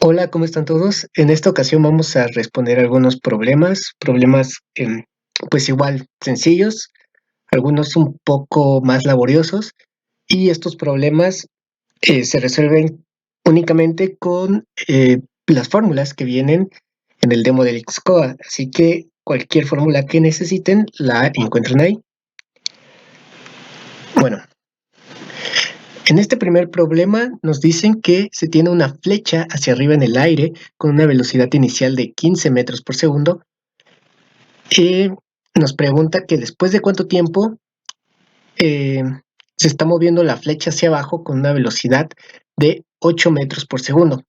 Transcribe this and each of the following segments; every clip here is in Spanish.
Hola, ¿cómo están todos? En esta ocasión vamos a responder algunos problemas pues igual sencillos, algunos un poco más laboriosos, y estos problemas se resuelven únicamente con las fórmulas que vienen en el demo del Xcoa, así que cualquier fórmula que necesiten la encuentran ahí. Bueno, en este primer problema nos dicen que se tiene una flecha hacia arriba en el aire con una velocidad inicial de 15 metros por segundo. Nos pregunta que después de cuánto tiempo eh, se está moviendo la flecha hacia abajo con una velocidad de 8 metros por segundo.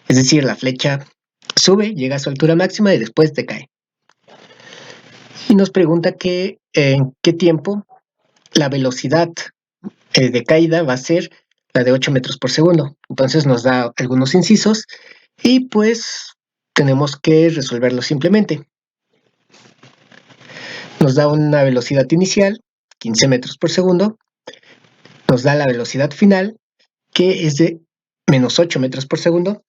Es decir, la flecha sube, llega a su altura máxima y después decae. Y nos pregunta que en qué tiempo la velocidad de caída va a ser la de 8 metros por segundo. Entonces nos da algunos incisos y pues tenemos que resolverlo simplemente. Nos da una velocidad inicial, 15 metros por segundo, nos da la velocidad final, que es de menos 8 metros por segundo.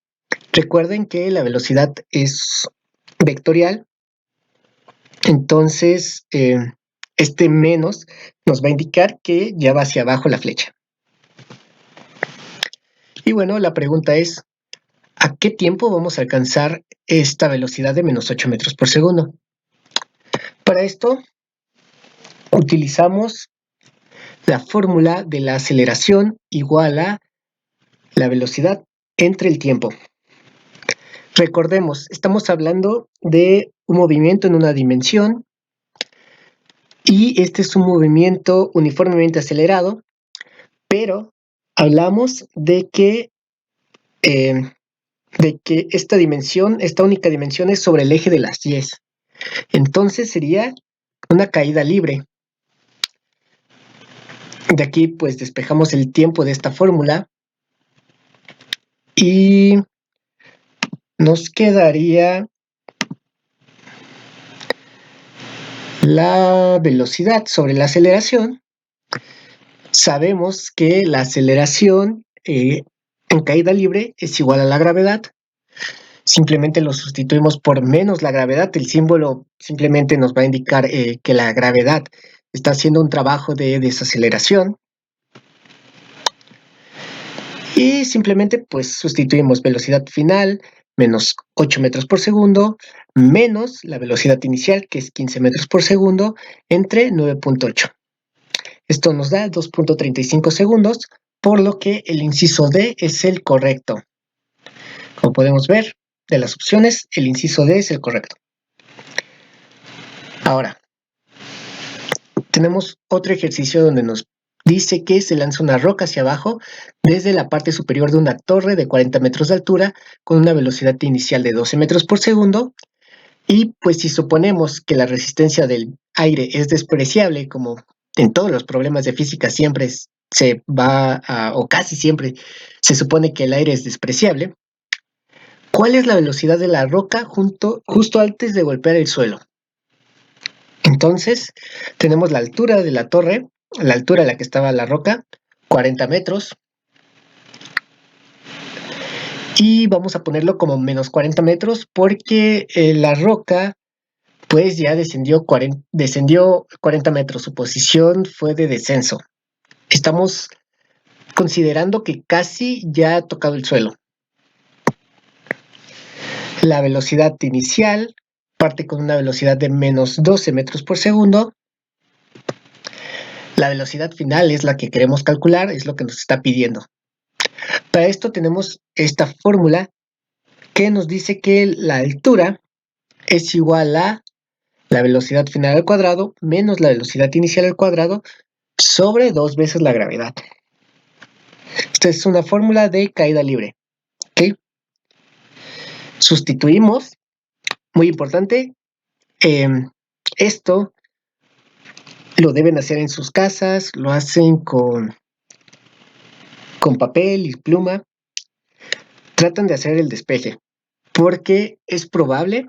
Recuerden que la velocidad es vectorial, entonces este menos nos va a indicar que ya va hacia abajo la flecha. Y bueno, la pregunta es, ¿a qué tiempo vamos a alcanzar esta velocidad de menos 8 metros por segundo? Para esto utilizamos la fórmula de la aceleración igual a la velocidad entre el tiempo. Recordemos, estamos hablando de un movimiento en una dimensión y este es un movimiento uniformemente acelerado, pero hablamos de que esta única dimensión es sobre el eje de las Y. Entonces sería una caída libre. De aquí pues despejamos el tiempo de esta fórmula y nos quedaría la velocidad sobre la aceleración. Sabemos que la aceleración en caída libre es igual a la gravedad. Simplemente lo sustituimos por menos la gravedad. El símbolo simplemente nos va a indicar que la gravedad está haciendo un trabajo de desaceleración. Y simplemente pues sustituimos velocidad final menos 8 metros por segundo menos la velocidad inicial, que es 15 metros por segundo, entre 9.8. Esto nos da 2.35 segundos, por lo que el inciso D es el correcto. Como podemos ver, de las opciones, el inciso D es el correcto. Ahora, tenemos otro ejercicio donde nos dice que se lanza una roca hacia abajo desde la parte superior de una torre de 40 metros de altura con una velocidad inicial de 12 metros por segundo. Y pues si suponemos que la resistencia del aire es despreciable, como en todos los problemas de física siempre se va a, o casi siempre se supone que el aire es despreciable, ¿cuál es la velocidad de la roca justo antes de golpear el suelo? Entonces, tenemos la altura de la torre, la altura a la que estaba la roca, 40 metros, y vamos a ponerlo como menos 40 metros porque la roca pues ya descendió 40 metros, su posición fue de descenso. Estamos considerando que casi ya ha tocado el suelo. La velocidad inicial parte con una velocidad de menos 12 metros por segundo. La velocidad final es la que queremos calcular, es lo que nos está pidiendo. Para esto tenemos esta fórmula que nos dice que la altura es igual a la velocidad final al cuadrado menos la velocidad inicial al cuadrado sobre 2 veces la gravedad. Esta es una fórmula de caída libre. ¿Okay? Sustituimos, muy importante, esto lo deben hacer en sus casas, lo hacen con papel y pluma. Tratan de hacer el despeje, porque es probable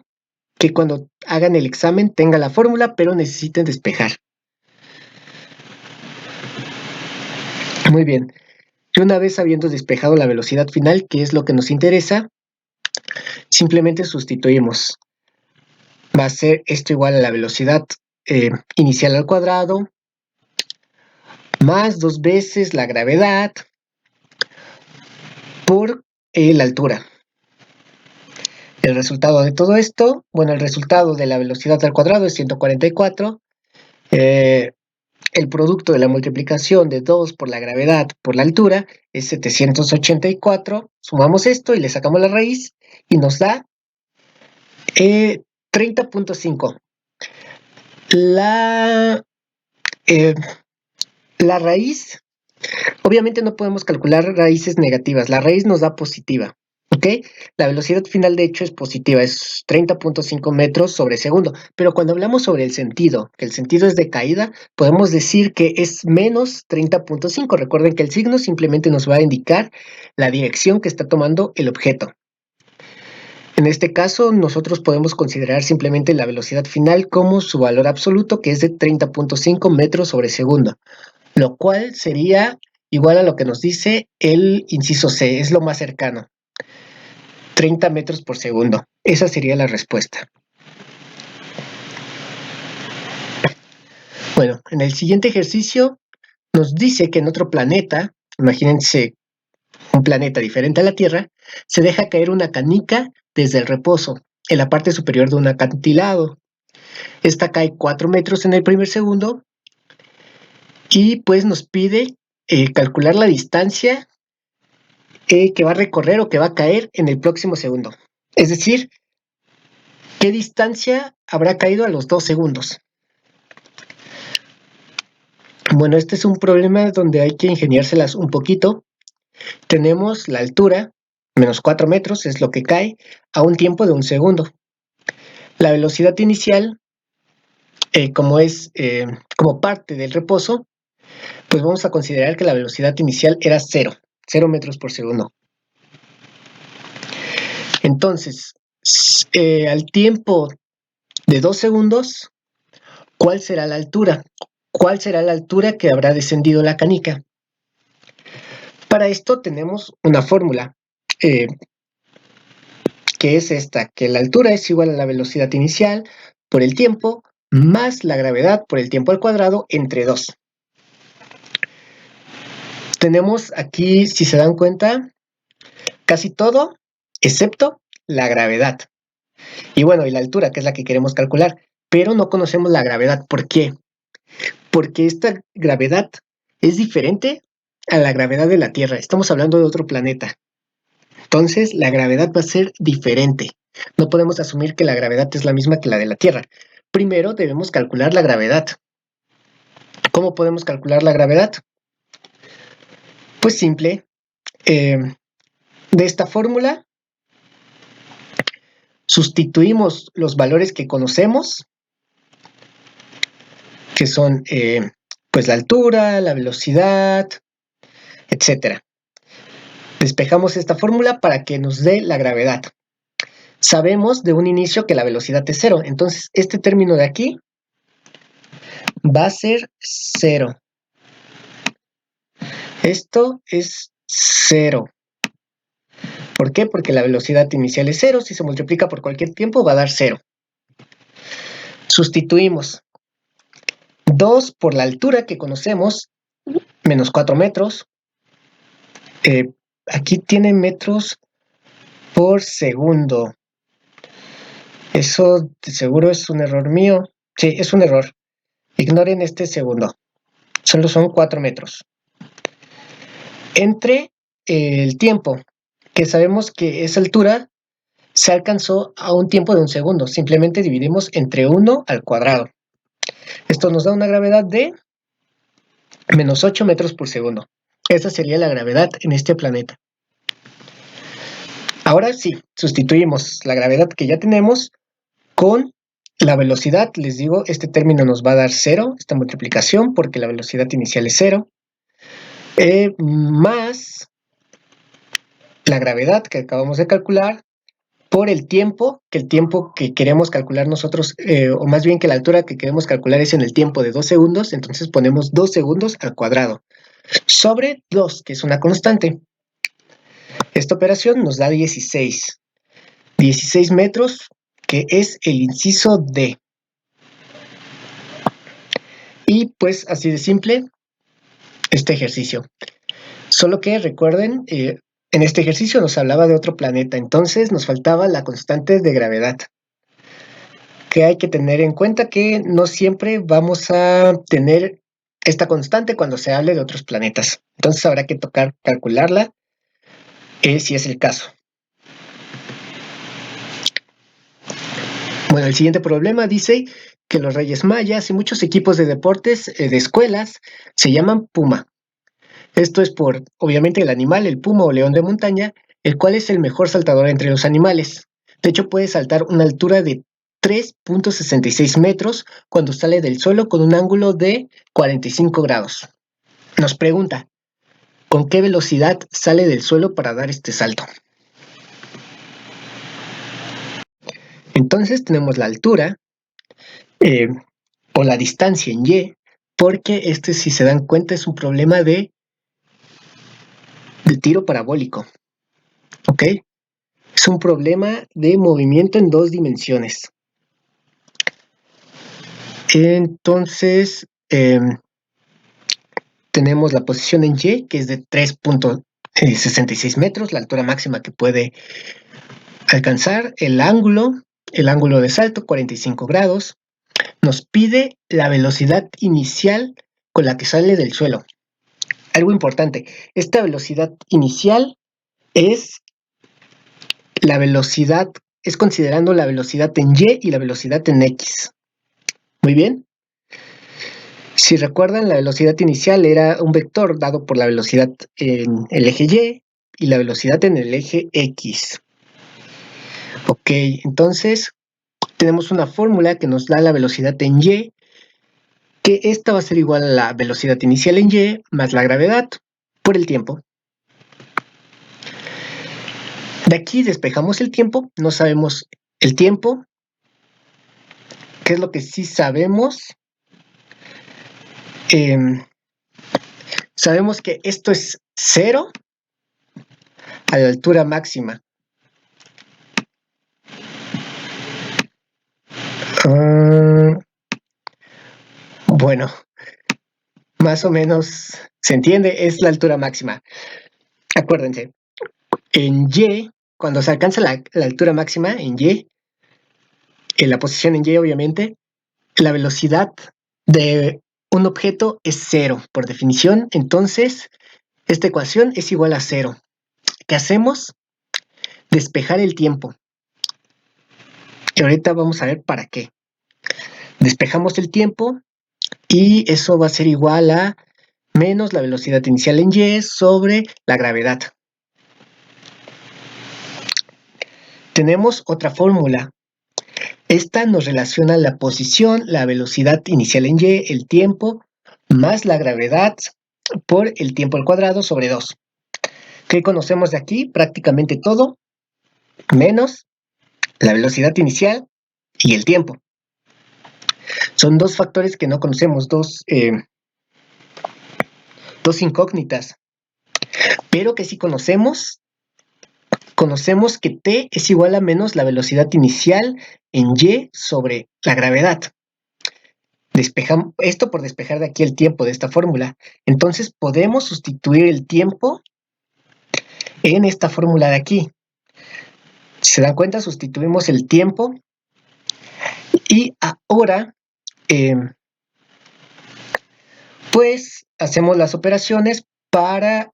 que cuando hagan el examen tenga la fórmula, pero necesiten despejar. Muy bien. Y una vez habiendo despejado la velocidad final, que es lo que nos interesa, simplemente sustituimos. Va a ser esto igual a la velocidad inicial al cuadrado, más 2 veces la gravedad por la altura. El resultado de todo esto, bueno, el resultado de la velocidad al cuadrado es 144. El producto de la multiplicación de 2 por la gravedad por la altura es 784. Sumamos esto y le sacamos la raíz y nos da 30.5. La raíz, obviamente no podemos calcular raíces negativas, la raíz nos da positiva, ¿ok? La velocidad final de hecho es positiva, es 30.5 metros sobre segundo, pero cuando hablamos sobre el sentido, que el sentido es de caída, podemos decir que es menos 30.5. Recuerden que el signo simplemente nos va a indicar la dirección que está tomando el objeto. En este caso, nosotros podemos considerar simplemente la velocidad final como su valor absoluto, que es de 30.5 metros sobre segundo, lo cual sería igual a lo que nos dice el inciso C, es lo más cercano, 30 metros por segundo. Esa sería la respuesta. Bueno, en el siguiente ejercicio nos dice que en otro planeta, imagínense un planeta diferente a la Tierra, se deja caer una canica desde el reposo, en la parte superior de un acantilado. Esta cae 4 metros en el primer segundo y pues nos pide calcular la distancia que va a recorrer o que va a caer en el próximo segundo. Es decir, ¿qué distancia habrá caído a los 2 segundos? Bueno, este es un problema donde hay que ingeniárselas un poquito. Tenemos la altura, menos 4 metros, es lo que cae, a un tiempo de 1 segundo. La velocidad inicial, como parte del reposo, pues vamos a considerar que la velocidad inicial era 0 metros por segundo. Entonces, al tiempo de 2 segundos, ¿cuál será la altura? ¿Cuál será la altura que habrá descendido la canica? Para esto tenemos una fórmula, que es esta, que la altura es igual a la velocidad inicial por el tiempo más la gravedad por el tiempo al cuadrado entre 2. Tenemos aquí, si se dan cuenta, casi todo excepto la gravedad. Y bueno, y la altura, que es la que queremos calcular, pero no conocemos la gravedad. ¿Por qué? Porque esta gravedad es diferente a la gravedad de la Tierra. Estamos hablando de otro planeta. Entonces, la gravedad va a ser diferente. No podemos asumir que la gravedad es la misma que la de la Tierra. Primero debemos calcular la gravedad. ¿Cómo podemos calcular la gravedad? Pues simple. De esta fórmula sustituimos los valores que conocemos, que son pues la altura, la velocidad, etc. Despejamos esta fórmula para que nos dé la gravedad. Sabemos de un inicio que la velocidad es 0, entonces este término de aquí va a ser 0. Esto es 0. ¿Por qué? Porque la velocidad inicial es 0, si se multiplica por cualquier tiempo va a dar 0. Sustituimos 2 por la altura que conocemos, menos 4 metros. Aquí tiene metros por segundo. Eso de seguro es un error mío. Sí, es un error. Ignoren este segundo. Solo son 4 metros. Entre el tiempo, que sabemos que esa altura se alcanzó a un tiempo de 1 segundo. Simplemente dividimos entre 1 al cuadrado. Esto nos da una gravedad de menos 8 metros por segundo. Esa sería la gravedad en este planeta. Ahora sí, sustituimos la gravedad que ya tenemos con la velocidad. Les digo, este término nos va a dar 0, esta multiplicación, porque la velocidad inicial es 0, más la gravedad que acabamos de calcular por el tiempo que queremos calcular nosotros, o más bien que la altura que queremos calcular es en el tiempo de 2 segundos, entonces ponemos 2 segundos al cuadrado, sobre 2, que es una constante. Esta operación nos da 16. 16 metros, que es el inciso D. Y pues así de simple este ejercicio. Solo que recuerden, en este ejercicio nos hablaba de otro planeta, entonces nos faltaba la constante de gravedad. Que hay que tener en cuenta que no siempre vamos a tener esta constante cuando se hable de otros planetas. Entonces habrá que tocar calcularla si es el caso. Bueno, el siguiente problema dice que los Reyes Mayas y muchos equipos de deportes de escuelas se llaman Puma. Esto es por, obviamente, el animal, el puma o león de montaña, el cual es el mejor saltador entre los animales. De hecho, puede saltar una altura de 3.66 metros cuando sale del suelo con un ángulo de 45 grados. Nos pregunta, ¿con qué velocidad sale del suelo para dar este salto? Entonces tenemos la altura o la distancia en y, porque este, si se dan cuenta, es un problema de tiro parabólico. ¿Ok? Es un problema de movimiento en dos dimensiones. Entonces, tenemos la posición en Y, que es de 3.66 metros, la altura máxima que puede alcanzar. El ángulo de salto, 45 grados. Nos pide la velocidad inicial con la que sale del suelo. Algo importante, esta velocidad inicial es la velocidad, es considerando la velocidad en Y y la velocidad en X. Muy bien. Si recuerdan, la velocidad inicial era un vector dado por la velocidad en el eje Y la velocidad en el eje X. Ok, entonces tenemos una fórmula que nos da la velocidad en Y, que esta va a ser igual a la velocidad inicial en Y más la gravedad por el tiempo. De aquí despejamos el tiempo, no sabemos el tiempo. ¿Qué es lo que sí sabemos? Sabemos que esto es 0 a la altura máxima. Bueno, más o menos se entiende, es la altura máxima. Acuérdense, en Y, cuando se alcanza la altura máxima, en Y, en la posición en Y obviamente, la velocidad de un objeto es 0 por definición, entonces esta ecuación es igual a 0. ¿Qué hacemos? Despejar el tiempo. Y ahorita vamos a ver para qué. Despejamos el tiempo y eso va a ser igual a menos la velocidad inicial en Y sobre la gravedad. Tenemos otra fórmula. Esta nos relaciona la posición, la velocidad inicial en Y, el tiempo, más la gravedad por el tiempo al cuadrado sobre 2. ¿Qué conocemos de aquí? Prácticamente todo, menos la velocidad inicial y el tiempo. Son dos factores que no conocemos, dos incógnitas, pero que sí conocemos. Conocemos que t es igual a menos la velocidad inicial en y sobre la gravedad. Despejamos esto por despejar de aquí el tiempo de esta fórmula. Entonces podemos sustituir el tiempo en esta fórmula de aquí. Si se dan cuenta, sustituimos el tiempo y ahora pues hacemos las operaciones para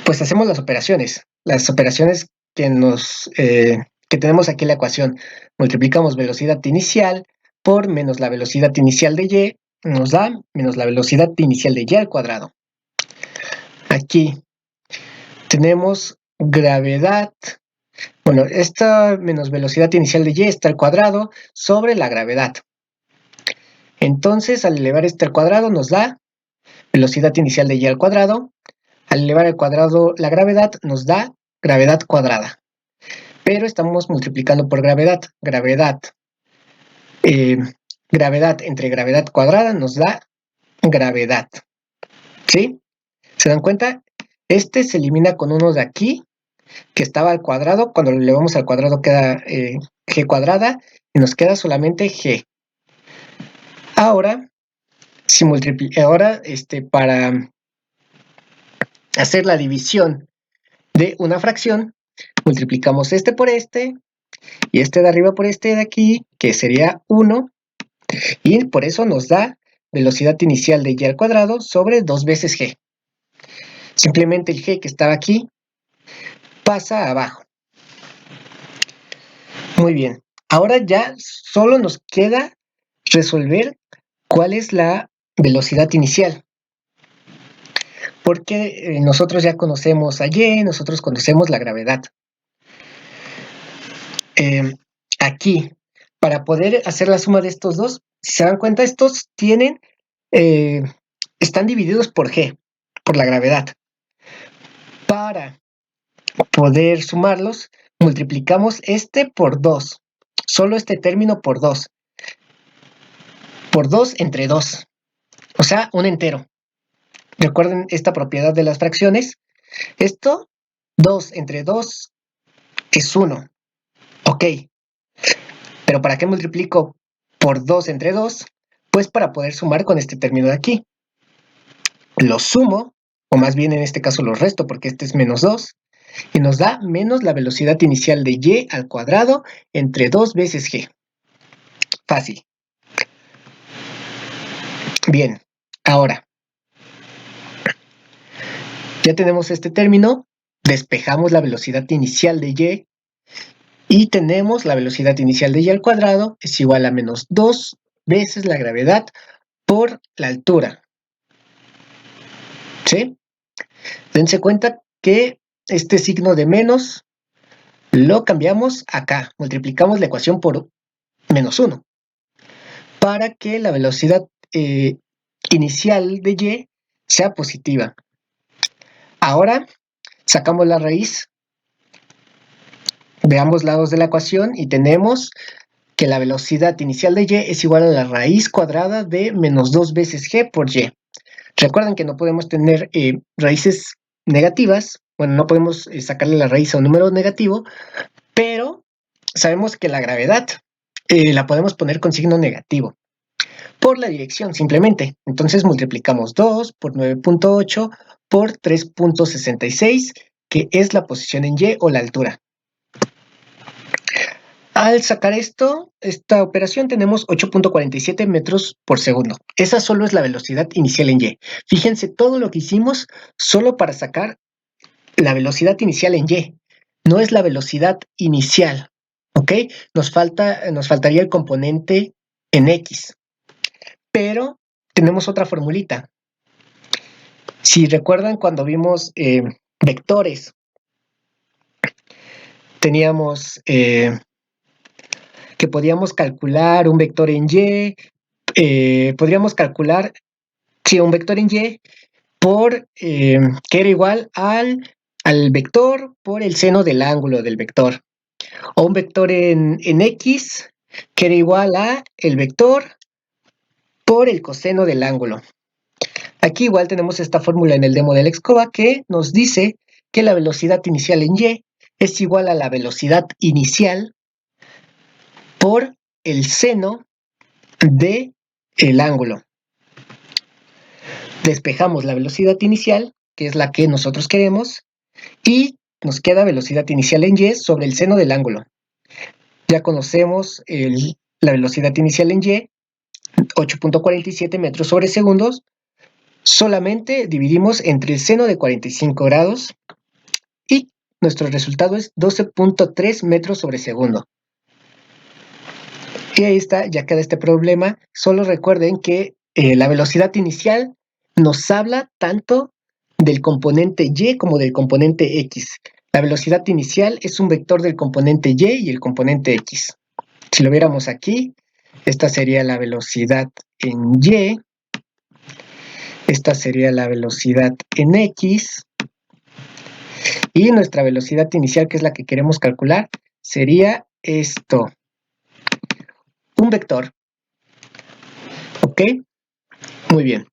pues hacemos las operaciones que nos que tenemos aquí en la ecuación. Multiplicamos velocidad inicial por menos la velocidad inicial de y, nos da menos la velocidad inicial de y al cuadrado. Aquí tenemos gravedad, bueno, esta menos velocidad inicial de y está al cuadrado sobre la gravedad. Entonces, al elevar este al cuadrado nos da velocidad inicial de y al cuadrado. Al elevar al cuadrado la gravedad nos da gravedad cuadrada. Pero estamos multiplicando por gravedad. Gravedad entre gravedad cuadrada nos da gravedad. ¿Sí? ¿Se dan cuenta? Este se elimina con uno de aquí que estaba al cuadrado. Cuando lo elevamos al cuadrado queda g cuadrada y nos queda solamente g. Ahora, para hacer la división de una fracción, multiplicamos este por este y este de arriba por este de aquí, que sería 1, y por eso nos da velocidad inicial de y al cuadrado sobre 2 veces g. Simplemente el g que estaba aquí pasa abajo. Muy bien. Ahora ya solo nos queda resolver cuál es la velocidad inicial. Porque nosotros ya conocemos a y, nosotros conocemos la gravedad. Aquí, para poder hacer la suma de estos dos, si se dan cuenta, estos están divididos por g, por la gravedad. Para poder sumarlos, multiplicamos este por 2, solo este término por 2 entre 2, o sea, un entero. Recuerden esta propiedad de las fracciones. Esto, 2 entre 2 es 1, ok. ¿Pero para qué multiplico por 2 entre 2? Pues para poder sumar con este término de aquí. Lo sumo, o más bien en este caso lo resto porque este es menos 2, y nos da menos la velocidad inicial de y al cuadrado entre 2 veces g. Fácil. Bien, ahora, ya tenemos este término, despejamos la velocidad inicial de y tenemos la velocidad inicial de y al cuadrado es igual a menos 2 veces la gravedad por la altura. ¿Sí? Dense cuenta que este signo de menos lo cambiamos acá, multiplicamos la ecuación por menos 1 para que la velocidad inicial de y sea positiva. Ahora sacamos la raíz de ambos lados de la ecuación y tenemos que la velocidad inicial de y es igual a la raíz cuadrada de menos 2 veces g por y. Recuerden que no podemos tener raíces negativas, bueno, no podemos sacarle la raíz a un número negativo, pero sabemos que la gravedad la podemos poner con signo negativo por la dirección simplemente. Entonces multiplicamos 2 por 9.8 por 3.66, que es la posición en y o la altura. Al sacar esta operación tenemos 8.47 metros por segundo. Esa solo es la velocidad inicial en y. Fíjense todo lo que hicimos solo para sacar la velocidad inicial en y. No es la velocidad inicial, ¿ok? Nos faltaría el componente en x. Pero tenemos otra formulita. Si recuerdan cuando vimos vectores, teníamos que podíamos calcular un vector en y, podríamos calcular un vector en y que era igual al vector por el seno del ángulo del vector, o un vector en x que era igual a el vector por el coseno del ángulo. Aquí igual tenemos esta fórmula en el demo del Excova que nos dice que la velocidad inicial en y es igual a la velocidad inicial por el seno del ángulo. Despejamos la velocidad inicial, que es la que nosotros queremos, y nos queda velocidad inicial en y sobre el seno del ángulo. Ya conocemos la velocidad inicial en y, 8.47 metros sobre segundos. Solamente dividimos entre el seno de 45 grados y nuestro resultado es 12.3 metros sobre segundo. Y ahí está, ya queda este problema. Solo recuerden que la velocidad inicial nos habla tanto del componente y como del componente x. La velocidad inicial es un vector del componente y el componente x. Si lo viéramos aquí, esta sería la velocidad en y, esta sería la velocidad en x, y nuestra velocidad inicial, que es la que queremos calcular, sería esto. Un vector. ¿Ok? Muy bien.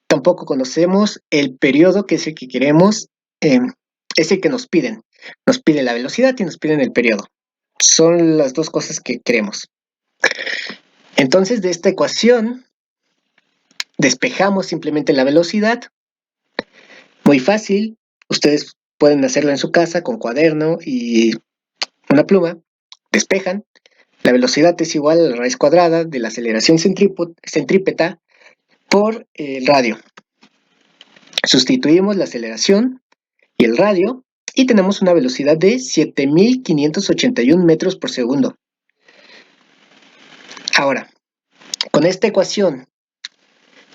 Tampoco conocemos el periodo, que es el que queremos, es el que nos piden. Nos piden la velocidad y nos piden el periodo. Son las dos cosas que queremos. Entonces, de esta ecuación, despejamos simplemente la velocidad. Muy fácil. Ustedes pueden hacerlo en su casa con cuaderno y una pluma. Despejan. La velocidad es igual a la raíz cuadrada de la aceleración centrípeta por el radio. Sustituimos la aceleración y el radio y tenemos una velocidad de 7.581 metros por segundo. Ahora, con esta ecuación,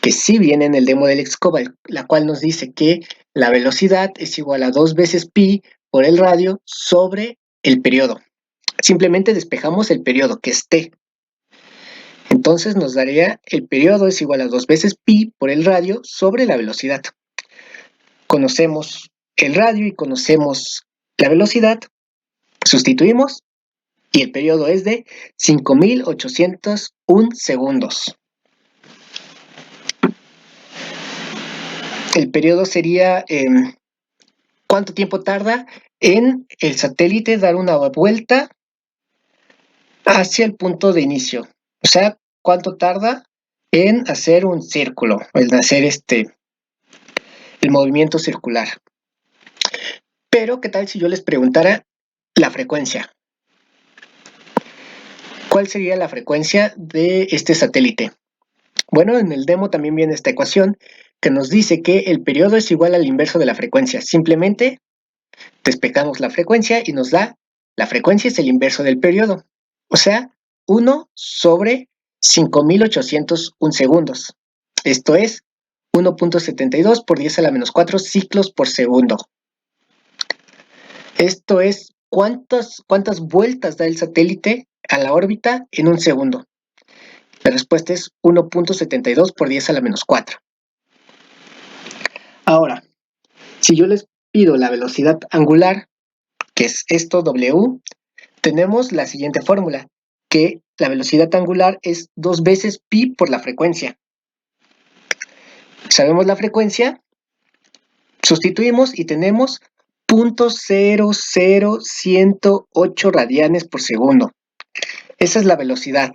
que sí viene en el demo del Xcova, la cual nos dice que la velocidad es igual a 2 veces pi por el radio sobre el periodo. Simplemente despejamos el periodo, que es t. Entonces nos daría el periodo es igual a 2 veces pi por el radio sobre la velocidad. Conocemos el radio y conocemos la velocidad, sustituimos y el periodo es de 5.801 segundos. El periodo sería cuánto tiempo tarda en el satélite dar una vuelta hacia el punto de inicio. O sea, cuánto tarda en hacer un círculo, en hacer el movimiento circular. Pero, ¿qué tal si yo les preguntara la frecuencia? ¿Cuál sería la frecuencia de este satélite? Bueno, en el demo también viene esta ecuación que nos dice que el periodo es igual al inverso de la frecuencia. Simplemente despejamos la frecuencia y nos da la frecuencia es el inverso del periodo. O sea, 1 sobre 5.801 segundos. Esto es 1.72 por 10 a la menos 4 ciclos por segundo. Esto es cuántas vueltas da el satélite a la órbita en un segundo. La respuesta es 1.72 por 10 a la menos 4. Ahora, si yo les pido la velocidad angular, que es esto W, tenemos la siguiente fórmula, que la velocidad angular es 2 veces pi por la frecuencia. Sabemos la frecuencia, sustituimos y tenemos 0.00108 radianes por segundo. Esa es la velocidad.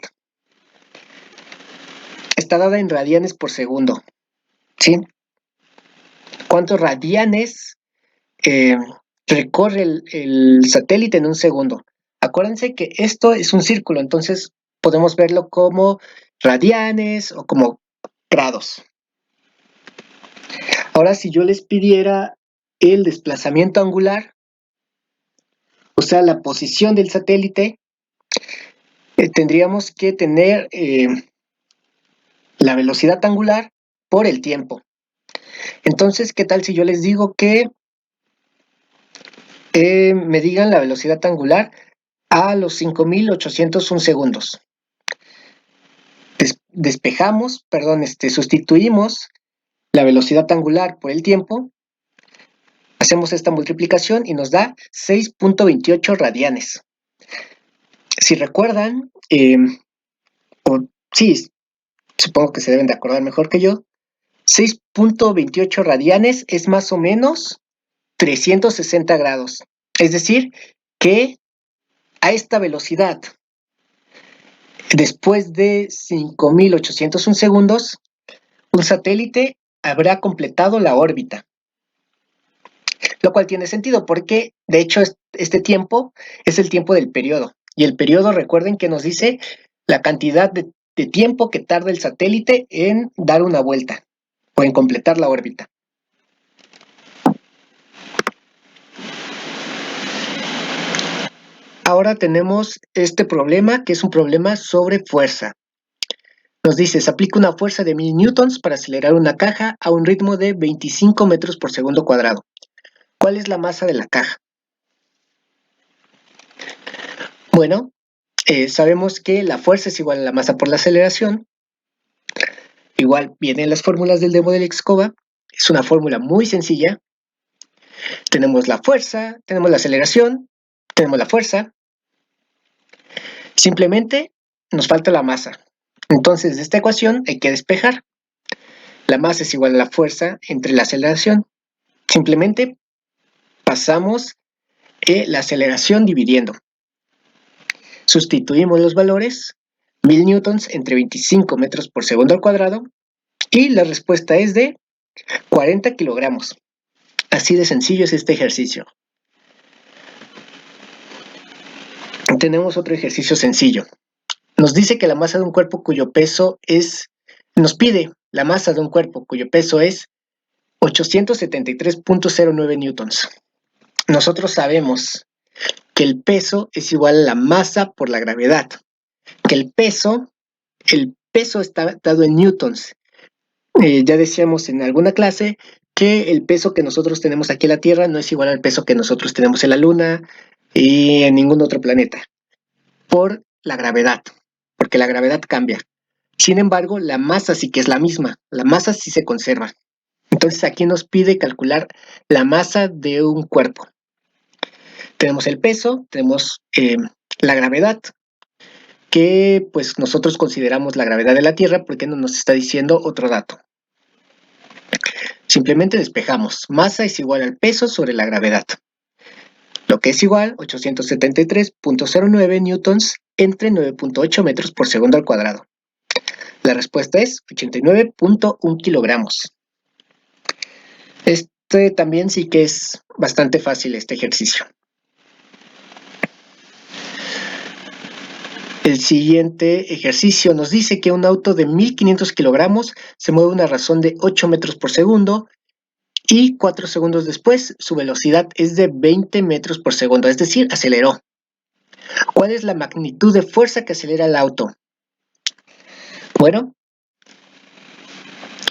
Está dada en radianes por segundo. ¿Sí? ¿Cuántos radianes recorre el satélite en un segundo? Acuérdense que esto es un círculo, entonces podemos verlo como radianes o como grados. Ahora, si yo les pidiera el desplazamiento angular, o sea, la posición del satélite, tendríamos que tener la velocidad angular por el tiempo. Entonces, ¿qué tal si yo les digo que me digan la velocidad angular a los 5.801 segundos? Sustituimos la velocidad angular por el tiempo, hacemos esta multiplicación y nos da 6.28 radianes. Si recuerdan, sí, supongo que se deben de acordar mejor que yo, 6.28 radianes es más o menos 360 grados. Es decir, que a esta velocidad, después de 5.801 segundos, un satélite habrá completado la órbita. Lo cual tiene sentido porque, de hecho, este tiempo es el tiempo del periodo. Y el periodo, recuerden que nos dice la cantidad de tiempo que tarda el satélite en dar una vuelta o en completar la órbita. Ahora tenemos este problema, que es un problema sobre fuerza. Nos dice, se aplica una fuerza de 1000 newtons para acelerar una caja a un ritmo de 25 metros por segundo cuadrado. ¿Cuál es la masa de la caja? Bueno, sabemos que la fuerza es igual a la masa por la aceleración. Igual vienen las fórmulas del demo del Xcova. Es una fórmula muy sencilla. Tenemos la fuerza, tenemos la aceleración, tenemos la fuerza. Simplemente nos falta la masa. Entonces, de esta ecuación hay que despejar. La masa es igual a la fuerza entre la aceleración. Simplemente pasamos la aceleración dividiendo. Sustituimos los valores, 1000 newtons entre 25 metros por segundo al cuadrado, y la respuesta es de 40 kilogramos. Así de sencillo es este ejercicio. Tenemos otro ejercicio sencillo. Nos dice que la masa de un cuerpo cuyo peso es, nos pide la masa de un cuerpo cuyo peso es 873.09 newtons. Nosotros sabemos que el peso es igual a la masa por la gravedad, que el peso está dado en newtons. Ya decíamos en alguna clase que el peso que nosotros tenemos aquí en la Tierra no es igual al peso que nosotros tenemos en la Luna y en ningún otro planeta, por la gravedad, porque la gravedad cambia. Sin embargo, la masa sí que es la misma, la masa sí se conserva. Entonces aquí nos pide calcular la masa de un cuerpo. Tenemos el peso, tenemos la gravedad, que pues nosotros consideramos la gravedad de la Tierra porque no nos está diciendo otro dato. Simplemente despejamos, masa es igual al peso sobre la gravedad, lo que es igual a 873.09 newtons entre 9.8 metros por segundo al cuadrado. La respuesta es 89.1 kilogramos. Este también sí que es bastante fácil este ejercicio. El siguiente ejercicio nos dice que un auto de 1500 kilogramos se mueve a una razón de 8 metros por segundo y 4 segundos después su velocidad es de 20 metros por segundo, es decir, aceleró. ¿Cuál es la magnitud de fuerza que acelera el auto? Bueno,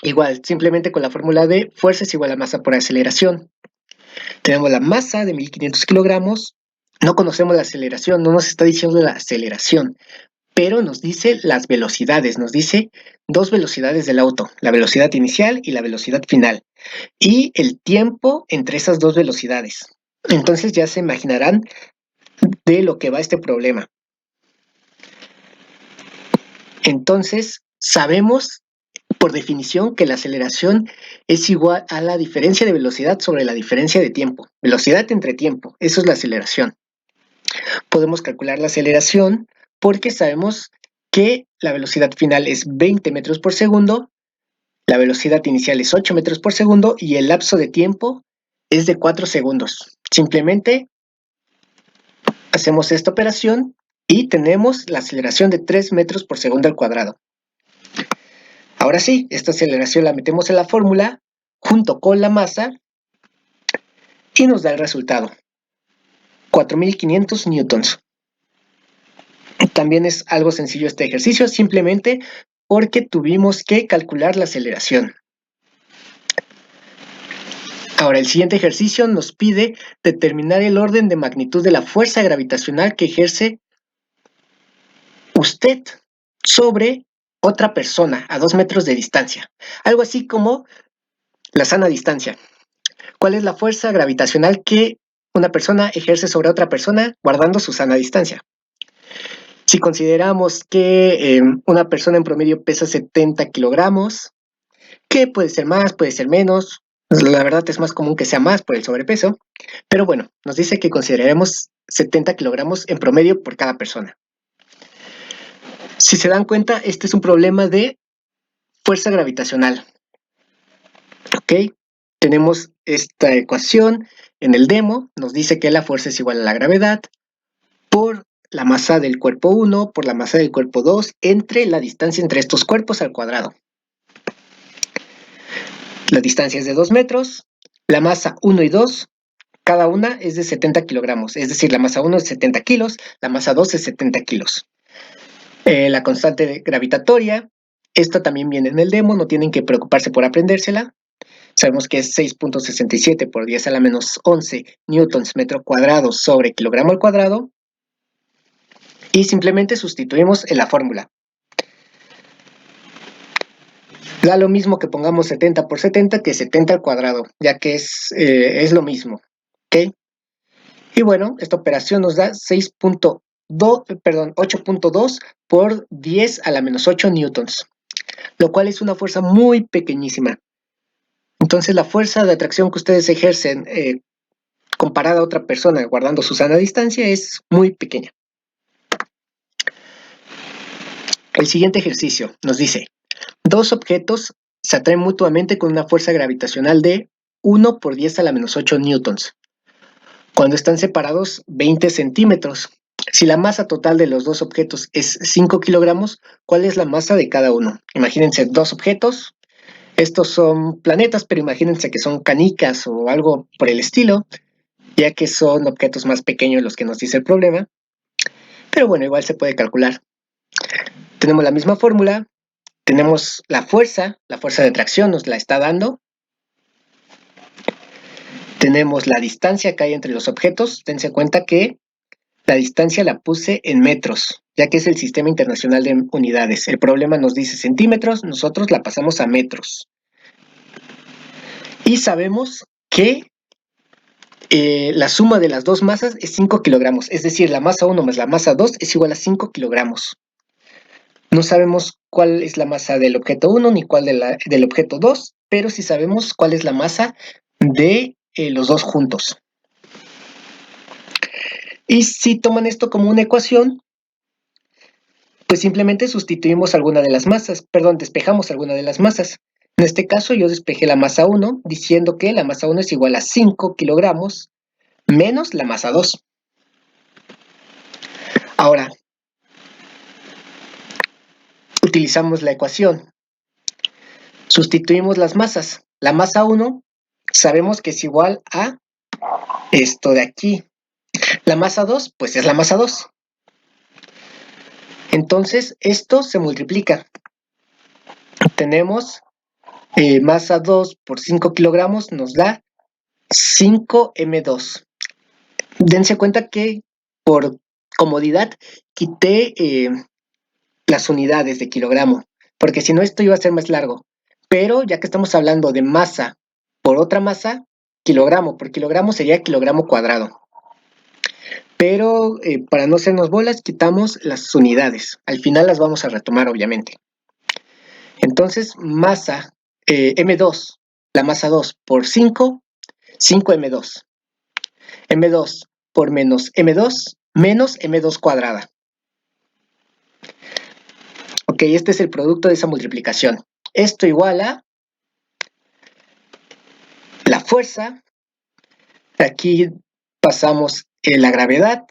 igual, simplemente con la fórmula de fuerza es igual a masa por aceleración. Tenemos la masa de 1500 kilogramos, no conocemos la aceleración, no nos está diciendo la aceleración, pero nos dice las velocidades, nos dice dos velocidades del auto, la velocidad inicial y la velocidad final, y el tiempo entre esas dos velocidades. Entonces ya se imaginarán de lo que va este problema. Entonces, sabemos por definición que la aceleración es igual a la diferencia de velocidad sobre la diferencia de tiempo. Velocidad entre tiempo, eso es la aceleración. Podemos calcular la aceleración porque sabemos que la velocidad final es 20 metros por segundo, la velocidad inicial es 8 metros por segundo y el lapso de tiempo es de 4 segundos. Simplemente hacemos esta operación y tenemos la aceleración de 3 metros por segundo al cuadrado. Ahora sí, esta aceleración la metemos en la fórmula junto con la masa y nos da el resultado, 4500 newtons. También es algo sencillo este ejercicio, simplemente porque tuvimos que calcular la aceleración. Ahora, el siguiente ejercicio nos pide determinar el orden de magnitud de la fuerza gravitacional que ejerce usted sobre otra persona a 2 metros de distancia. Algo así como la sana distancia. ¿Cuál es la fuerza gravitacional que una persona ejerce sobre otra persona guardando su sana distancia? Si consideramos que una persona en promedio pesa 70 kilogramos, que puede ser más, puede ser menos, la verdad es más común que sea más por el sobrepeso, pero bueno, nos dice que consideremos 70 kilogramos en promedio por cada persona. Si se dan cuenta, este es un problema de fuerza gravitacional. ¿Ok? Tenemos esta ecuación en el demo, nos dice que la fuerza es igual a la gravedad por la masa del cuerpo 1 por la masa del cuerpo 2 entre la distancia entre estos cuerpos al cuadrado. La distancia es de 2 metros, la masa 1 y 2, cada una es de 70 kilogramos, es decir, la masa 1 es 70 kilos, la masa 2 es 70 kilos. La constante gravitatoria, esta también viene en el demo, no tienen que preocuparse por aprendérsela. Sabemos que es 6.67 por 10 a la menos 11 newtons metro cuadrado sobre kilogramo al cuadrado. Y simplemente sustituimos en la fórmula. Da lo mismo que pongamos 70 por 70 que 70 al cuadrado, ya que es lo mismo. ¿Ok? Y bueno, esta operación nos da 8.2 por 10 a la menos 8 newtons. lo cual es una fuerza muy pequeñísima. Entonces la fuerza de atracción que ustedes ejercen comparada a otra persona guardando su sana distancia es muy pequeña. El siguiente ejercicio nos dice, dos objetos se atraen mutuamente con una fuerza gravitacional de 1 por 10 a la menos 8 newtons, cuando están separados 20 centímetros. Si la masa total de los dos objetos es 5 kilogramos, ¿cuál es la masa de cada uno? Imagínense dos objetos, estos son planetas, pero imagínense que son canicas o algo por el estilo, ya que son objetos más pequeños los que nos dice el problema, pero bueno, igual se puede calcular. Tenemos la misma fórmula, tenemos la fuerza de tracción nos la está dando, tenemos la distancia que hay entre los objetos, dense cuenta que la distancia la puse en metros, ya que es el Sistema Internacional de Unidades. El problema nos dice centímetros, nosotros la pasamos a metros. Y sabemos que la suma de las dos masas es 5 kilogramos, es decir, la masa 1 más la masa 2 es igual a 5 kilogramos. No sabemos cuál es la masa del objeto 1 ni cuál del objeto 2, pero sí sabemos cuál es la masa de los dos juntos. Y si toman esto como una ecuación, pues simplemente sustituimos alguna de las masas, despejamos alguna de las masas. En este caso yo despejé la masa 1 diciendo que la masa 1 es igual a 5 kilogramos menos la masa 2. Ahora, utilizamos la ecuación. Sustituimos las masas. La masa 1 sabemos que es igual a esto de aquí. La masa 2, pues es la masa 2. Entonces, esto se multiplica. Tenemos masa 2 por 5 kilogramos nos da 5m2. Dense cuenta que por comodidad quité las unidades de kilogramo, porque si no esto iba a ser más largo. Pero ya que estamos hablando de masa por otra masa, kilogramo por kilogramo sería kilogramo cuadrado. Pero para no hacernos bolas, quitamos las unidades. Al final las vamos a retomar, obviamente. Entonces, masa M2, la masa 2 por 5, 5M2. M2 por menos M2, menos M2 cuadrada. Ok, este es el producto de esa multiplicación. Esto igual a la fuerza. Aquí pasamos la gravedad,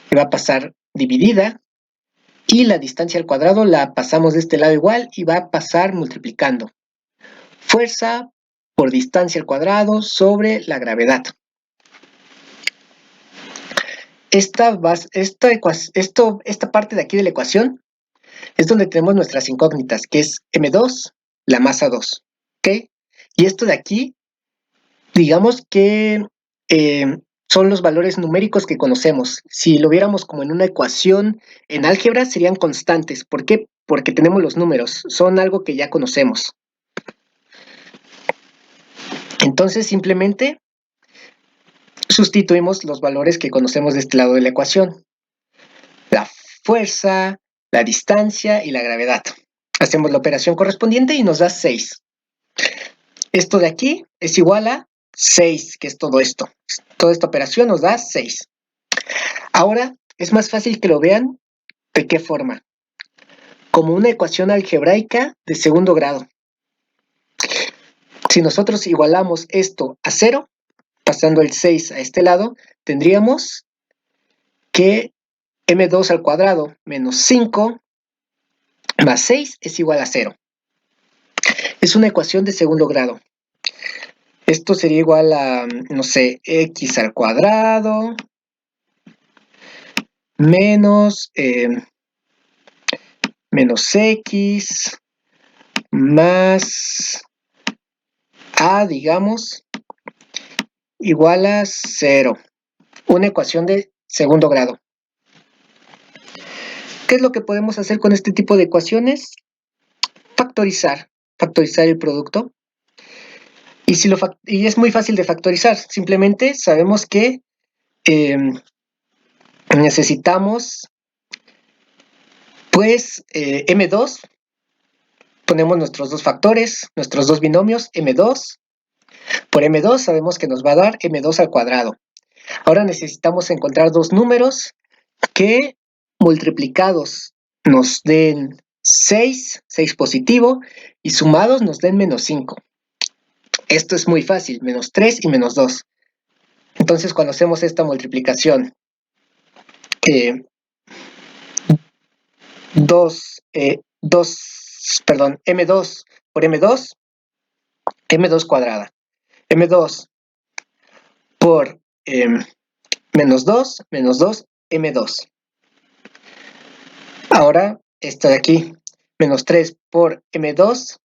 que va a pasar dividida, y la distancia al cuadrado la pasamos de este lado igual y va a pasar multiplicando. Fuerza por distancia al cuadrado sobre la gravedad. Esta parte de aquí de la ecuación es donde tenemos nuestras incógnitas, que es M2, la masa 2. ¿Ok? Y esto de aquí, digamos que son los valores numéricos que conocemos. Si lo viéramos como en una ecuación en álgebra, serían constantes. ¿Por qué? Porque tenemos los números, son algo que ya conocemos. Entonces, simplemente sustituimos los valores que conocemos de este lado de la ecuación. La fuerza, la distancia y la gravedad. Hacemos la operación correspondiente y nos da 6. Esto de aquí es igual a 6, que es todo esto. Toda esta operación nos da 6. Ahora, es más fácil que lo vean. ¿De qué forma? Como una ecuación algebraica de segundo grado. Si nosotros igualamos esto a 0, pasando el 6 a este lado, tendríamos que m2 al cuadrado menos 5 más 6 es igual a 0. Es una ecuación de segundo grado. Esto sería igual a, no sé, x al cuadrado menos menos x más a, digamos, igual a 0. Una ecuación de segundo grado. ¿Qué es lo que podemos hacer con este tipo de ecuaciones? Factorizar el producto. Y es muy fácil de factorizar. Simplemente sabemos que necesitamos, pues, M2 Ponemos nuestros dos factores, nuestros dos binomios, m2. Por m2 sabemos que nos va a dar m2 al cuadrado. Ahora necesitamos encontrar dos números que multiplicados nos den 6 positivo, y sumados nos den menos 5. Esto es muy fácil, menos 3 y menos 2. Entonces, cuando hacemos esta multiplicación, 2, m2 por m2, m2 cuadrada. m2 por menos 2, m2. Ahora, esto de aquí, menos 3 por m2,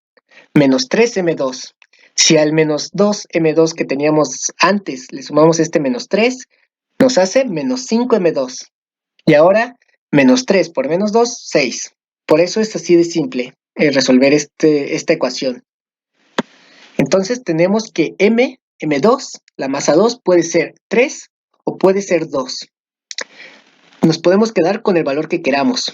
menos 3m2. Si al menos 2m2 que teníamos antes le sumamos este menos 3, nos hace menos 5m2. Y ahora, menos 3 por menos 2, 6. Por eso es así de simple resolver esta ecuación. Entonces tenemos que m2, la masa 2, puede ser 3 o puede ser 2. Nos podemos quedar con el valor que queramos.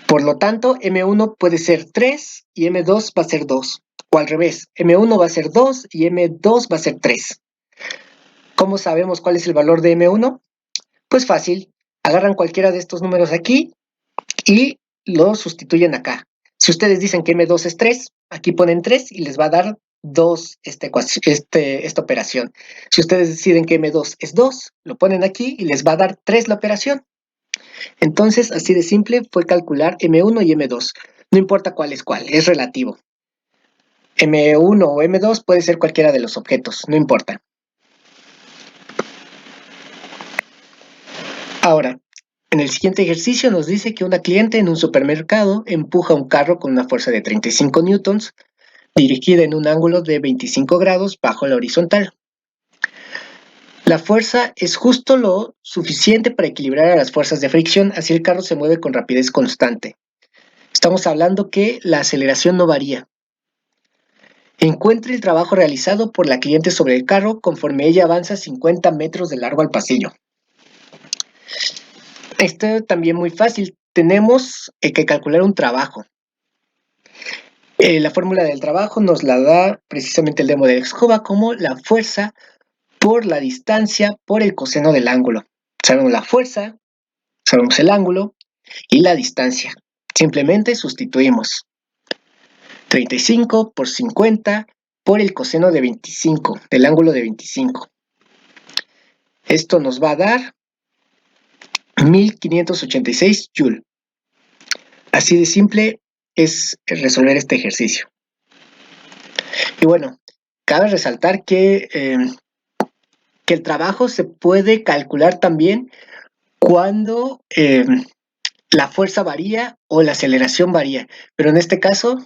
Por lo tanto, m1 puede ser 3 y m2 va a ser 2. O al revés, m1 va a ser 2 y m2 va a ser 3. ¿Cómo sabemos cuál es el valor de m1? Pues fácil, agarran cualquiera de estos números aquí y lo sustituyen acá. Si ustedes dicen que m2 es 3, aquí ponen 3 y les va a dar 2 esta operación. Si ustedes deciden que m2 es 2, lo ponen aquí y les va a dar 3 la operación. Entonces, así de simple fue calcular m1 y m2. No importa cuál, es relativo. m1 o m2 puede ser cualquiera de los objetos, no importa. Ahora, en el siguiente ejercicio nos dice que una cliente en un supermercado empuja un carro con una fuerza de 35 newtons, dirigida en un ángulo de 25 grados bajo la horizontal. La fuerza es justo lo suficiente para equilibrar a las fuerzas de fricción, así el carro se mueve con rapidez constante. Estamos hablando que la aceleración no varía. Encuentre el trabajo realizado por la cliente sobre el carro conforme ella avanza 50 metros de largo al pasillo. Esto también muy fácil. Tenemos que calcular un trabajo. La fórmula del trabajo nos la da precisamente el demo de Excova como la fuerza por la distancia por el coseno del ángulo. Sabemos la fuerza, sabemos el ángulo y la distancia. Simplemente sustituimos 35 por 50 por el coseno de 25, del ángulo de 25. Esto nos va a dar 1586 Joule. Así de simple es resolver este ejercicio. Y bueno, cabe resaltar que el trabajo se puede calcular también cuando la fuerza varía o la aceleración varía. Pero en este caso,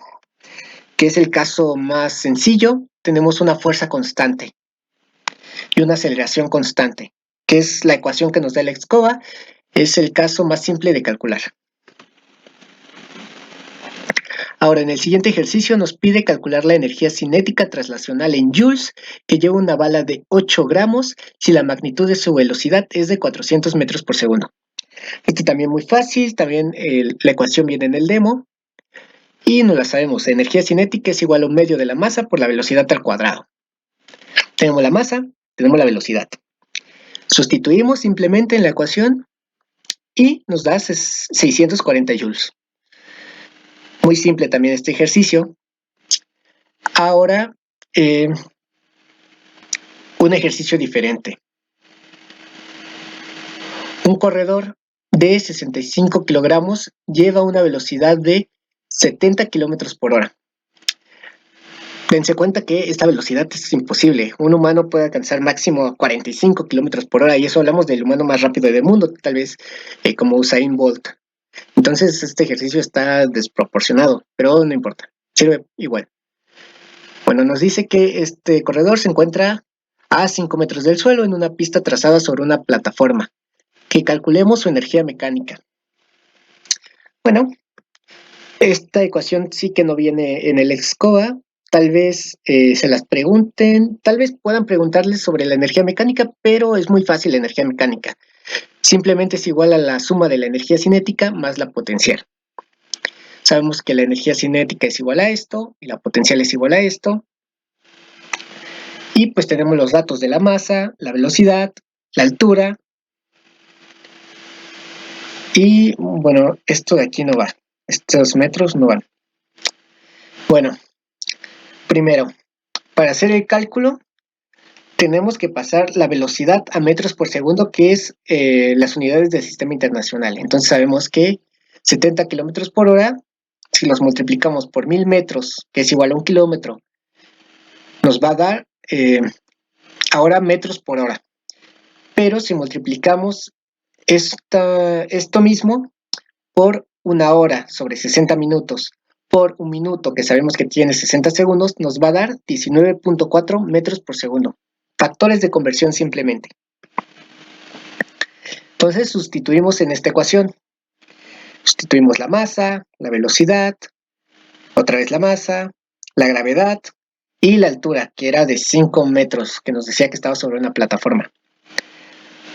que es el caso más sencillo, tenemos una fuerza constante y una aceleración constante, que es la ecuación que nos da la Excova. Es el caso más simple de calcular. Ahora, en el siguiente ejercicio nos pide calcular la energía cinética translacional en joules que lleva una bala de 8 gramos si la magnitud de su velocidad es de 400 metros por segundo. Este también muy fácil, también la ecuación viene en el demo y no la sabemos. Energía cinética es igual a un medio de la masa por la velocidad al cuadrado. Tenemos la masa, tenemos la velocidad. Sustituimos simplemente en la ecuación y nos da 640 joules. Muy simple también este ejercicio. Ahora, un ejercicio diferente. Un corredor de 65 kilogramos lleva una velocidad de 70 kilómetros por hora. Dense cuenta que esta velocidad es imposible. Un humano puede alcanzar máximo 45 kilómetros por hora, y eso hablamos del humano más rápido del mundo, tal vez como Usain Bolt. Entonces este ejercicio está desproporcionado, pero no importa, sirve igual. Bueno, nos dice que este corredor se encuentra a 5 metros del suelo en una pista trazada sobre una plataforma. Que calculemos su energía mecánica. Bueno, esta ecuación sí que no viene en el Excova. Tal vez se las pregunten, tal vez puedan preguntarles sobre la energía mecánica, pero es muy fácil la energía mecánica. Simplemente es igual a la suma de la energía cinética más la potencial. Sabemos que la energía cinética es igual a esto y la potencial es igual a esto. Y pues tenemos los datos de la masa, la velocidad, la altura. Y bueno, esto de aquí no va. Estos metros no van. Bueno, primero, para hacer el cálculo, tenemos que pasar la velocidad a metros por segundo, que es las unidades del sistema internacional. Entonces sabemos que 70 kilómetros por hora, si los multiplicamos por 1000 metros, que es igual a 1 kilómetro, nos va a dar ahora metros por hora. Pero si multiplicamos esto mismo por una hora sobre 60 minutos por un minuto, que sabemos que tiene 60 segundos, nos va a dar 19.4 metros por segundo. Factores de conversión simplemente. Entonces sustituimos en esta ecuación. Sustituimos la masa, la velocidad, otra vez la masa, la gravedad y la altura, que era de 5 metros, que nos decía que estaba sobre una plataforma.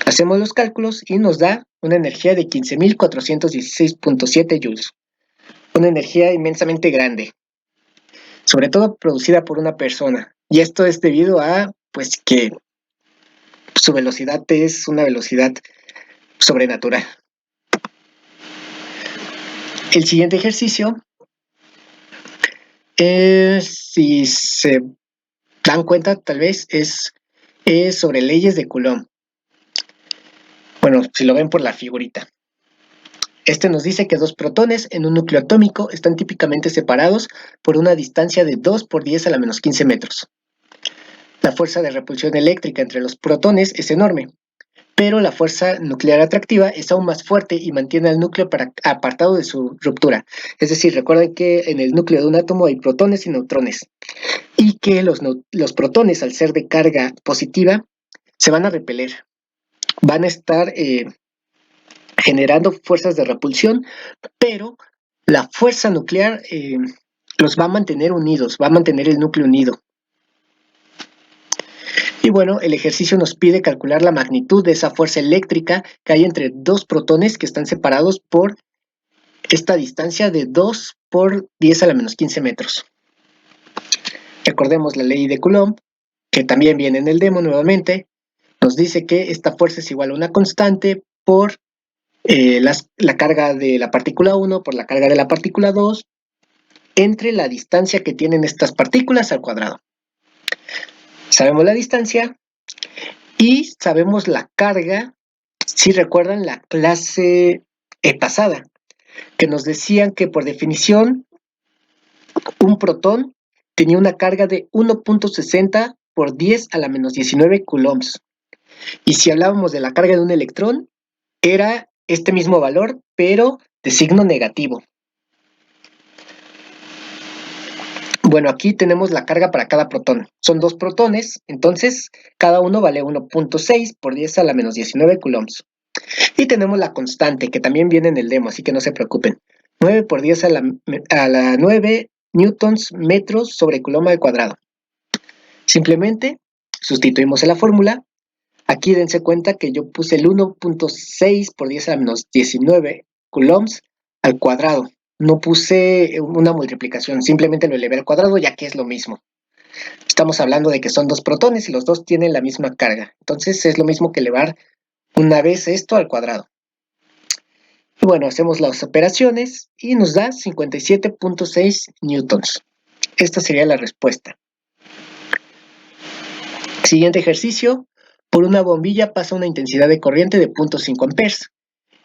Hacemos los cálculos y nos da una energía de 15.416.7 joules. Una energía inmensamente grande, sobre todo producida por una persona. Y esto es debido a, pues, que su velocidad es una velocidad sobrenatural. El siguiente ejercicio, si se dan cuenta, tal vez es sobre leyes de Coulomb. Bueno, si lo ven por la figurita. Este nos dice que dos protones en un núcleo atómico están típicamente separados por una distancia de 2 por 10 a la menos 15 metros. La fuerza de repulsión eléctrica entre los protones es enorme, pero la fuerza nuclear atractiva es aún más fuerte y mantiene al núcleo apartado de su ruptura. Es decir, recuerden que en el núcleo de un átomo hay protones y neutrones, y que los protones, al ser de carga positiva, se van a repeler, van a estar generando fuerzas de repulsión, pero la fuerza nuclear los va a mantener unidos, va a mantener el núcleo unido. Y bueno, el ejercicio nos pide calcular la magnitud de esa fuerza eléctrica que hay entre dos protones que están separados por esta distancia de 2 por 10 a la menos 15 metros. Recordemos la ley de Coulomb, que también viene en el demo nuevamente, nos dice que esta fuerza es igual a una constante por la carga de la partícula 1 por la carga de la partícula 2 entre la distancia que tienen estas partículas al cuadrado. Sabemos la distancia y sabemos la carga, si recuerdan la clase pasada, que nos decían que por definición un protón tenía una carga de 1.60 por 10 a la menos 19 coulombs. Y si hablábamos de la carga de un electrón, era este mismo valor, pero de signo negativo. Bueno, aquí tenemos la carga para cada protón. Son dos protones, entonces cada uno vale 1.6 por 10 a la menos 19 coulombs. Y tenemos la constante, que también viene en el demo, así que no se preocupen. 9 por 10 a la 9 newtons metros sobre coulomb al cuadrado. Simplemente sustituimos en la fórmula. Aquí dense cuenta que yo puse el 1.6 por 10 a la menos 19 coulombs al cuadrado. No puse una multiplicación, simplemente lo elevé al cuadrado ya que es lo mismo. Estamos hablando de que son dos protones y los dos tienen la misma carga. Entonces es lo mismo que elevar una vez esto al cuadrado. Y bueno, hacemos las operaciones y nos da 57.6 newtons. Esta sería la respuesta. Siguiente ejercicio. Por una bombilla pasa una intensidad de corriente de 0.5 amperes.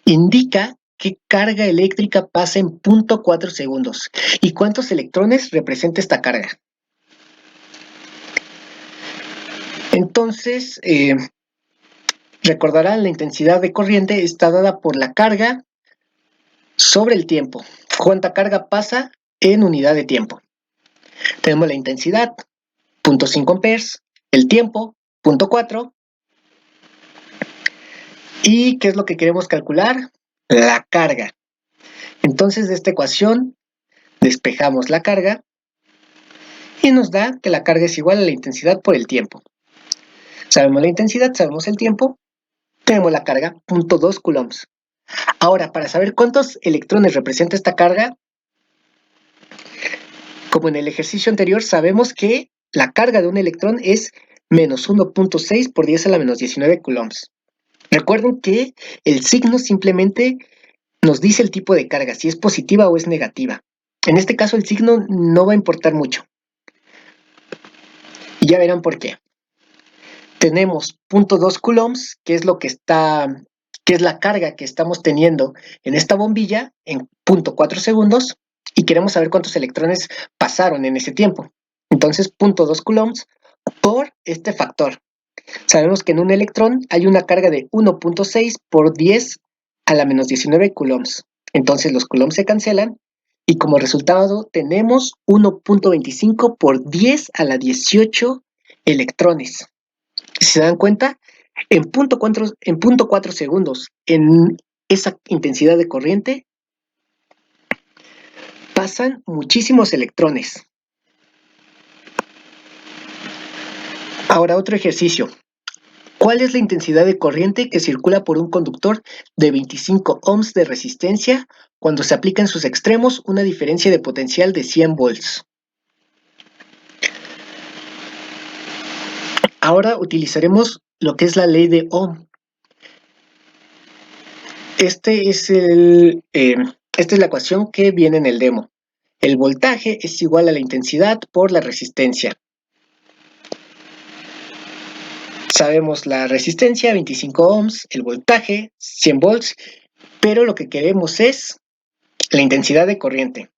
Indica qué carga eléctrica pasa en 0.4 segundos y cuántos electrones representa esta carga. Entonces, recordarán, la intensidad de corriente está dada por la carga sobre el tiempo. ¿Cuánta carga pasa en unidad de tiempo? Tenemos la intensidad, 0.5 amperes, el tiempo, 0.4. ¿Y qué es lo que queremos calcular? La carga. Entonces, de esta ecuación, despejamos la carga y nos da que la carga es igual a la intensidad por el tiempo. Sabemos la intensidad, sabemos el tiempo, tenemos la carga, 0.2 coulombs. Ahora, para saber cuántos electrones representa esta carga, Como en el ejercicio anterior, sabemos que la carga de un electrón es menos 1.6 por 10 a la menos 19 coulombs. Recuerden que el signo simplemente nos dice el tipo de carga, si es positiva o es negativa. En este caso el signo no va a importar mucho. Y ya verán por qué. Tenemos 0.2 coulombs, que es la carga que estamos teniendo en esta bombilla en 0.4 segundos, y queremos saber cuántos electrones pasaron en ese tiempo. Entonces, 0.2 coulombs por este factor. Sabemos que en un electrón hay una carga de 1.6 por 10 a la menos 19 coulombs. Entonces los coulombs se cancelan y como resultado tenemos 1.25 por 10 a la 18 electrones. Si se dan cuenta, en 0.4 segundos, en esa intensidad de corriente, pasan muchísimos electrones. Ahora otro ejercicio. ¿Cuál es la intensidad de corriente que circula por un conductor de 25 ohms de resistencia cuando se aplica en sus extremos una diferencia de potencial de 100 volts? Ahora utilizaremos lo que es la ley de Ohm. Esta es la ecuación que viene en el demo. El voltaje es igual a la intensidad por la resistencia. Sabemos la resistencia, 25 ohms, el voltaje, 100 volts, pero lo que queremos es la intensidad de corriente.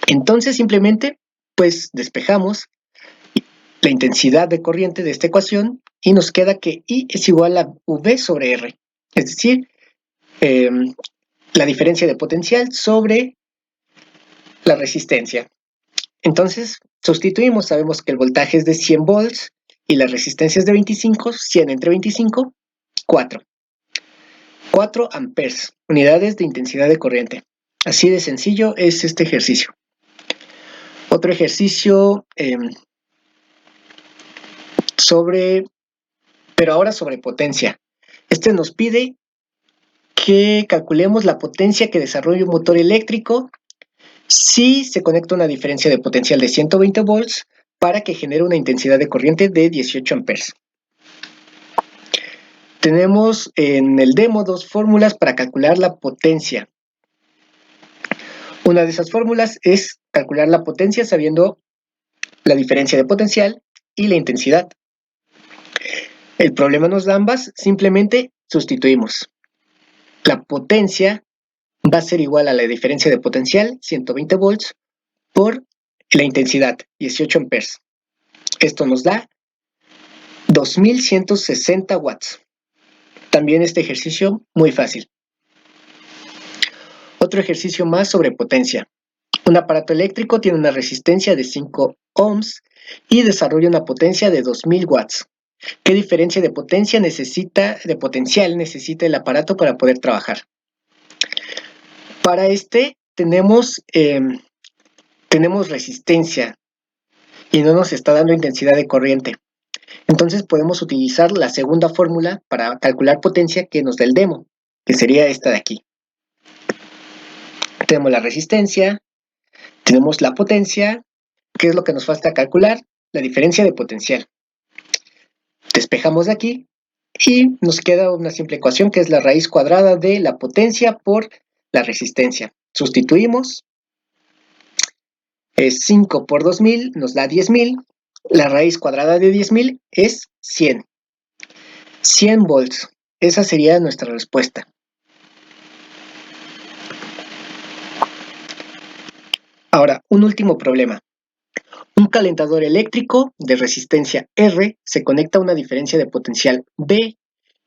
Entonces simplemente pues despejamos la intensidad de corriente de esta ecuación y nos queda que I es igual a V sobre R, es decir, la diferencia de potencial sobre la resistencia. Entonces sustituimos, sabemos que el voltaje es de 100 volts y la resistencia es de 25, 100 entre 25, 4. 4 amperes, unidades de intensidad de corriente. Así de sencillo es este ejercicio. Otro ejercicio pero ahora sobre potencia. Este nos pide que calculemos la potencia que desarrolla un motor eléctrico si se conecta una diferencia de potencial de 120 volts para que genere una intensidad de corriente de 18 amperes. Tenemos en el demo dos fórmulas para calcular la potencia. Una de esas fórmulas es calcular la potencia sabiendo la diferencia de potencial y la intensidad. El problema nos da ambas, simplemente sustituimos. La potencia va a ser igual a la diferencia de potencial, 120 volts, por la intensidad, 18 amperes. Esto nos da 2160 watts. También este ejercicio muy fácil. Otro ejercicio más sobre potencia. Un aparato eléctrico tiene una resistencia de 5 ohms y desarrolla una potencia de 2000 watts. ¿Qué diferencia de potencial necesita el aparato para poder trabajar? Para este tenemos resistencia y no nos está dando intensidad de corriente. Entonces podemos utilizar la segunda fórmula para calcular potencia que nos da el demo, que sería esta de aquí. Tenemos la resistencia, tenemos la potencia, ¿qué es lo que nos falta calcular? La diferencia de potencial. Despejamos de aquí y nos queda una simple ecuación que es la raíz cuadrada de la potencia por la resistencia. Sustituimos, es 5 por 2000, nos da 10.000, la raíz cuadrada de 10.000 es 100. 100 volts, esa sería nuestra respuesta. Ahora, un último problema. Un calentador eléctrico de resistencia R se conecta a una diferencia de potencial B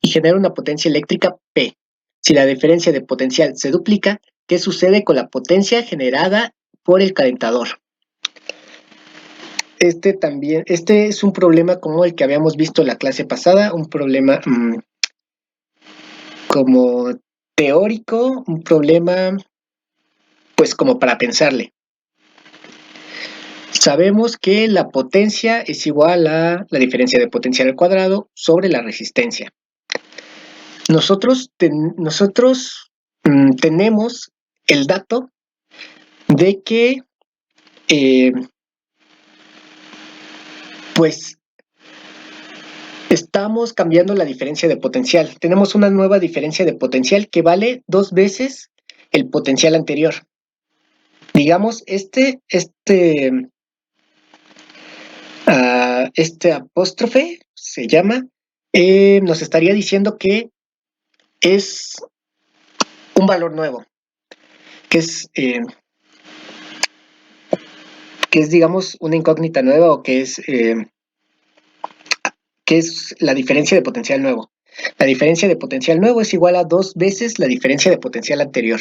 y genera una potencia eléctrica P. Si la diferencia de potencial se duplica, ¿qué sucede con la potencia generada por el calentador? Este es un problema como el que habíamos visto en la clase pasada, un problema como teórico, un problema pues como para pensarle. Sabemos que la potencia es igual a la diferencia de potencial al cuadrado sobre la resistencia. Nosotros tenemos el dato de que pues estamos cambiando la diferencia de potencial. Tenemos una nueva diferencia de potencial que vale 2 veces el potencial anterior. Digamos, este apóstrofe se llama, nos estaría diciendo que es un valor nuevo, que es digamos, una incógnita nueva o que es la diferencia de potencial nuevo. La diferencia de potencial nuevo es igual a 2 veces la diferencia de potencial anterior.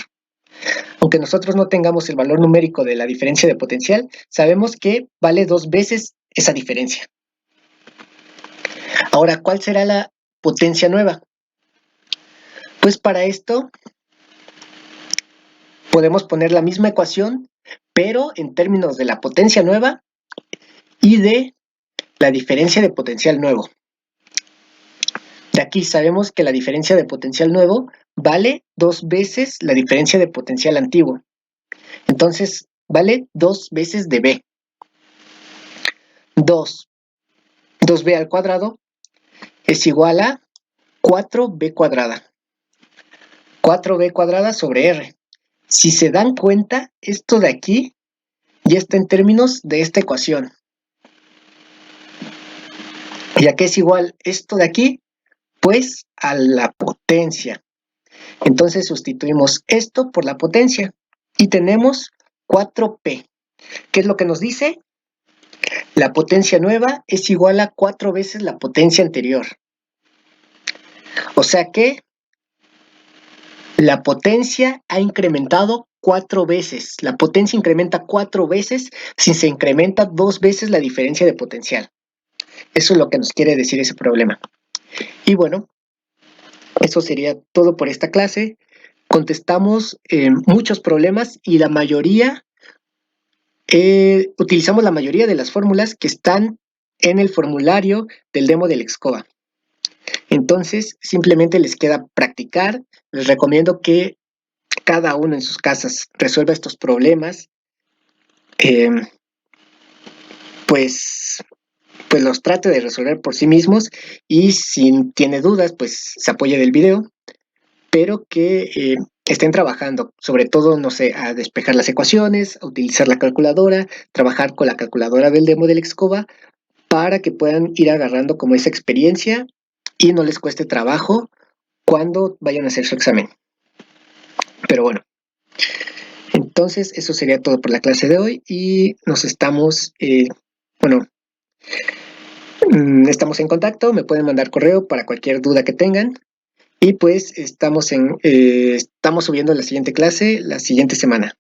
Aunque nosotros no tengamos el valor numérico de la diferencia de potencial, sabemos que vale 2 veces esa diferencia. Ahora, ¿cuál será la potencia nueva? Pues para esto podemos poner la misma ecuación, pero en términos de la potencia nueva y de la diferencia de potencial nuevo. De aquí sabemos que la diferencia de potencial nuevo vale 2 veces la diferencia de potencial antiguo. Entonces, vale 2 veces de b. 2b al cuadrado es igual a 4b cuadrada. 4b cuadrada sobre r. Si se dan cuenta, esto de aquí ya está en términos de esta ecuación. ¿Y a qué es igual esto de aquí? Pues a la potencia. Entonces sustituimos esto por la potencia y tenemos 4p. ¿Qué es lo que nos dice? La potencia nueva es igual a 4 veces la potencia anterior. O sea que la potencia ha incrementado 4 veces. La potencia incrementa 4 veces si se incrementa 2 veces la diferencia de potencial. Eso es lo que nos quiere decir ese problema. Y bueno, eso sería todo por esta clase. Contestamos muchos problemas y la mayoría, utilizamos la mayoría de las fórmulas que están en el formulario del demo del Excova. Entonces, simplemente les queda practicar. Les recomiendo que cada uno en sus casas resuelva estos problemas. Pues los trate de resolver por sí mismos y si tiene dudas, pues se apoye del video, pero que estén trabajando, sobre todo, no sé, a despejar las ecuaciones, a utilizar la calculadora, trabajar con la calculadora del demo del Excova para que puedan ir agarrando como esa experiencia y no les cueste trabajo cuando vayan a hacer su examen. Pero bueno, entonces eso sería todo por la clase de hoy y nos estamos, estamos en contacto, me pueden mandar correo para cualquier duda que tengan y pues estamos subiendo la siguiente clase la siguiente semana.